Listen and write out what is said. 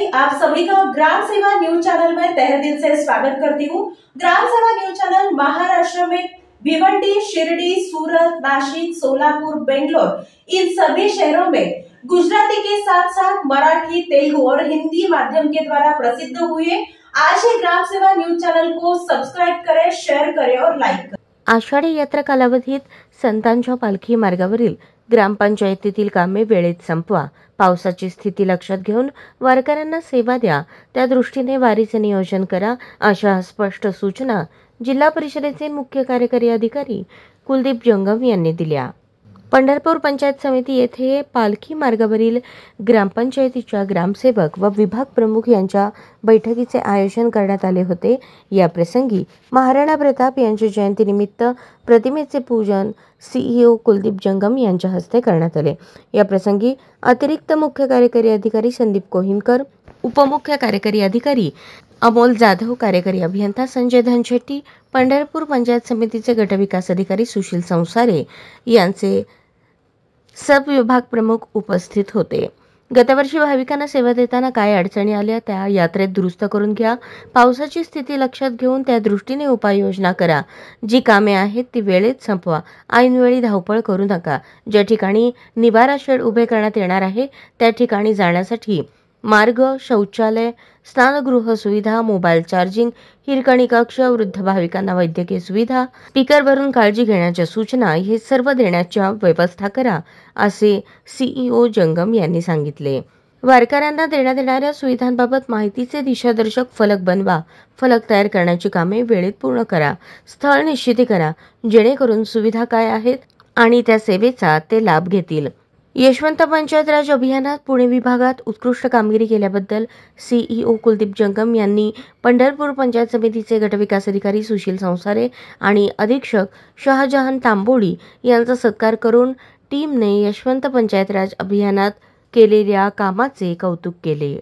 जी, आप सभी का ग्राम सेवा न्यूज चैनल में तहे दिल से स्वागत करती हूँ। ग्राम सेवा न्यूज चैनल महाराष्ट्र में भिवंडी, शिरडी, सूरत, नासिक, सोलापुर, बेंगलोर इन सभी शहरों में गुजराती के साथ साथ मराठी, तेलुगु और हिंदी माध्यम के द्वारा प्रसिद्ध हुए। आज ही ग्राम सेवा न्यूज चैनल को सब्सक्राइब करें, शेअर करें और लाईक करें। आषाढी यात्रा कालावधीत संतांच्या पालखी मार्गावरील ग्रामपंचायतीतील कामे वेळेत संपवा, पावसाची स्थिती लक्षात घेऊन वारकऱ्यांना सेवा द्या, त्या दृष्टीने वारीचे नियोजन करा, अशा स्पष्ट सूचना जिल्हा परिषदेचे मुख्य कार्यकारी अधिकारी कुलदीप जंगम यांनी दिल्या। पंढरपूर पंचायत समिती येथे पालखी मार्गावरील ग्रामपंचायतीच्या ग्रामसेवक व विभाग प्रमुख यांच्या बैठकीचे आयोजन करण्यात आले होते। या प्रसंगी महाराणा प्रताप यांच्या जयंतीनिमित्त प्रतिमेचे पूजन सीईओ कुलदीप जंगम यांच्या हस्ते करण्यात आले। या प्रसंगी अतिरिक्त मुख्य कार्यकारी अधिकारी संदीप कोहिनकर, उपमुख्य कार्यकारी अधिकारी अमोल जाधव, कार्यकारी अभियंता संजय धनशेट्टी, पंढरपूर पंचायत समितीचे गटविकास अधिकारी सुशील संसारे यांचे सब विभाग प्रमुख उपस्थित होते। गतवर्षी भाविकांना सेवा देताना काय अडचणी आल्या त्या यात्रेत दुरुस्त करून घ्या, पावसाची स्थिती लक्षात घेऊन त्या दृष्टीने उपाययोजना करा, जी कामे आहेत ती वेळेत संपवा, ऐनवेळी धावपळ करू नका, ज्या ठिकाणी निवारा शेड उभे करण्यात येणार आहे त्या ठिकाणी जाण्यासाठी मार्ग, शौचालय, स्नानगृह सुविधा, मोबाईल चार्जिंग, हिरकणी कक्ष, वृद्ध भाविकांना वैद्यकीय सुविधा, स्पीकर भरून काळजी घेण्याच्या सूचना हे सर्व देण्याच्या व्यवस्था करा, असे सीईओ जंगम यांनी सांगितले। वारकऱ्यांना देण्यात येणाऱ्या सुविधांबाबत माहितीचे दिशादर्शक फलक बनवा, फलक तयार करण्याची कामे वेळेत पूर्ण करा, स्थळ निश्चिती करा, जेणेकरून सुविधा काय आहेत आणि त्या सेवेचा ते लाभ घेतील। यशवंत पंचायत राज अभियानात पुणे विभागात उत्कृष्ट कामगिरी केल्याबद्दल सीईओ कुलदीप जंगम यांनी पंढरपूर पंचायत समितीचे गटविकास अधिकारी सुशील संसारे आणि अधीक्षक शहाजहान तांबोळी यांचा सत्कार करून टीमने यशवंत पंचायत राज अभियानात केलेल्या कामाचे कौतुक केले।